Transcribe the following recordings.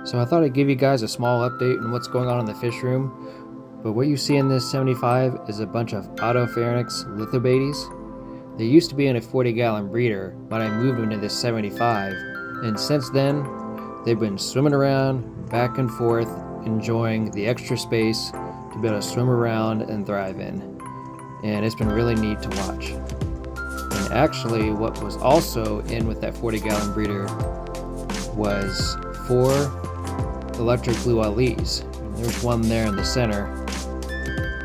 So I thought I'd give you guys a small update on what's going on in the fish room. But what you see in this 75 is a bunch of Autopharynx Lithobates. They used to be in a 40-gallon breeder, but I moved them to this 75, and since then they've been swimming around back and forth, enjoying the extra space to be able to swim around and thrive in. And it's been really neat to watch. And actually, what was also in with that 40-gallon breeder was 4 electric blue LEs. There's one there in the center,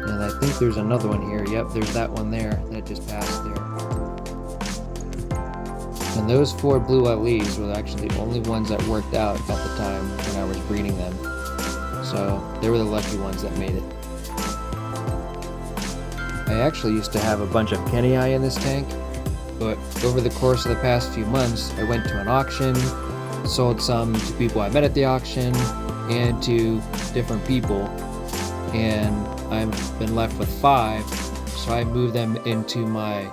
and I think there's another one here. Yep, there's that one there that just passed there. And those 4 blue LEs were actually the only ones that worked out at the time when I was breeding them. So they were the lucky ones that made it. I actually used to have a bunch of Kenii in this tank, but over the course of the past few months, I went to an auction, sold some to people I met at the auction, and to different people, and I've been left with 5, so I moved them into my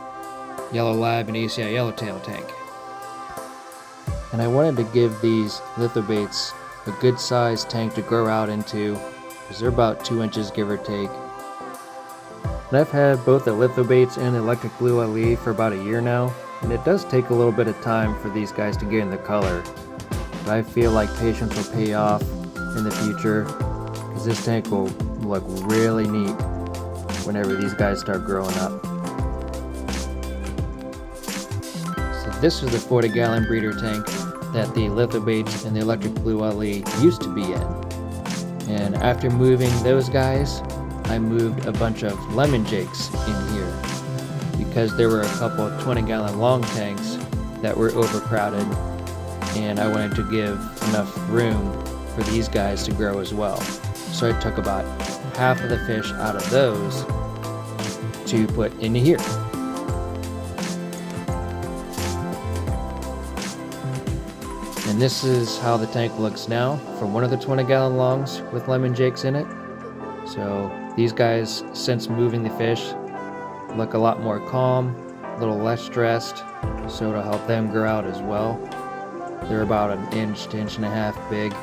Yellow Lab and ACI Yellowtail tank. And I wanted to give these Lithobates a good sized tank to grow out into, because they're about 2 inches give or take. And I've had both the Lithobates and the electric blue LE for about a year now, and it does take a little bit of time for these guys to get in the color, but I feel like patience will pay off in the future, because this tank will look really neat whenever these guys start growing up. So this is the 40-gallon breeder tank that the Lithobates and the electric blue LE used to be in. And after moving those guys, I moved a bunch of lemon jakes in here because there were a couple of 20-gallon long tanks that were overcrowded, and I wanted to give enough room for these guys to grow as well. So I took about half of the fish out of those to put into here. And this is how the tank looks now from one of the 20-gallon longs with lemon jakes in it. So these guys, since moving the fish, look a lot more calm, a little less stressed, so it'll help them grow out as well. They're about 1 inch to 1.5 inches big,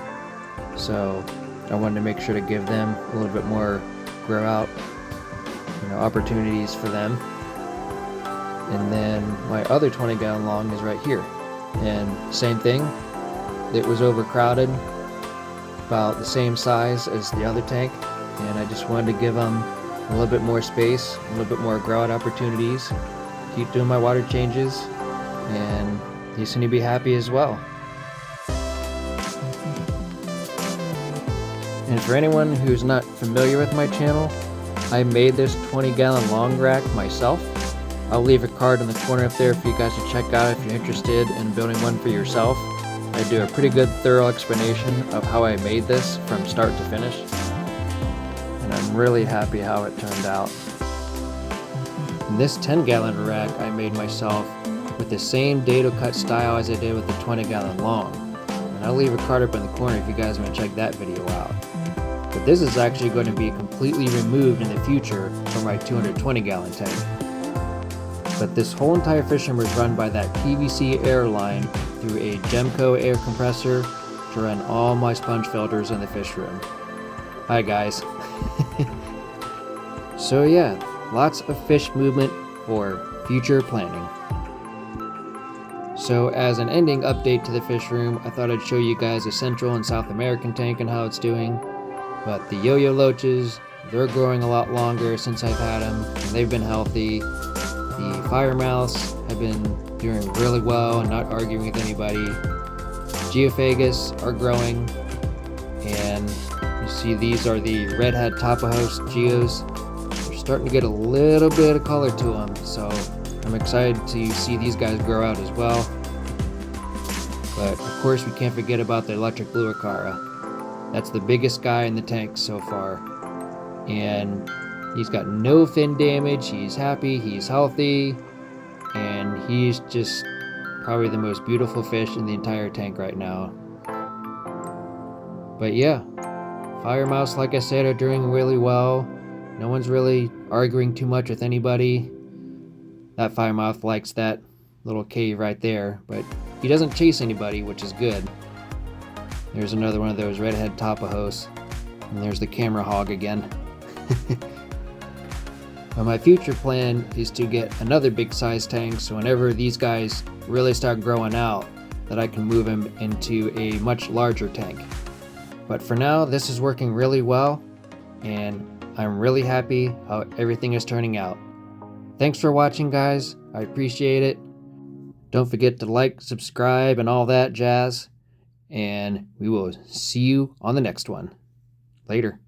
so I wanted to make sure to give them a little bit more grow out, opportunities for them. And then my other 20-gallon long is right here, and same thing. It was overcrowded, about the same size as the other tank, and I just wanted to give them a little bit more space, a little bit more grow out opportunities, keep doing my water changes, and they seem to be happy as well. And for anyone who's not familiar with my channel, I made this 20-gallon long rack myself. I'll leave a card in the corner up there for you guys to check out if you're interested in building one for yourself. I do a pretty good thorough explanation of how I made this from start to finish, and I'm really happy how it turned out. And this 10-gallon rack I made myself with the same dado cut style as I did with the 20-gallon long, and I'll leave a card up in the corner if you guys want to check that video out. But this is actually going to be completely removed in the future from my 220-gallon tank. But this whole entire fish room is run by that PVC air line through a Gemco air compressor to run all my sponge filters in the fish room. Hi guys. So yeah, lots of fish movement for future planning. So as an ending update to the fish room, I thought I'd show you guys a Central and South American tank and how it's doing. But the yo-yo loaches, they're growing a lot longer since I've had them, and they've been healthy. The firemouths have been doing really well and not arguing with anybody. Geophagus are growing, and you see these are the redhead Tapajos geos. They're starting to get a little bit of color to them, so I'm excited to see these guys grow out as well. But of course we can't forget about the electric blue Acara. That's the biggest guy in the tank so far, and he's got no fin damage, he's happy, he's healthy, and he's just probably the most beautiful fish in the entire tank right now. But yeah, firemouths, like I said, are doing really well. No one's really arguing too much with anybody. That firemouth likes that little cave right there, but he doesn't chase anybody, which is good. There's another one of those redhead Tapajos. And there's the camera hog again. But my future plan is to get another big size tank, so whenever these guys really start growing out, that I can move them into a much larger tank. But for now, this is working really well, and I'm really happy how everything is turning out. Thanks for watching, guys. I appreciate it. Don't forget to like, subscribe, and all that jazz. And we will see you on the next one. Later.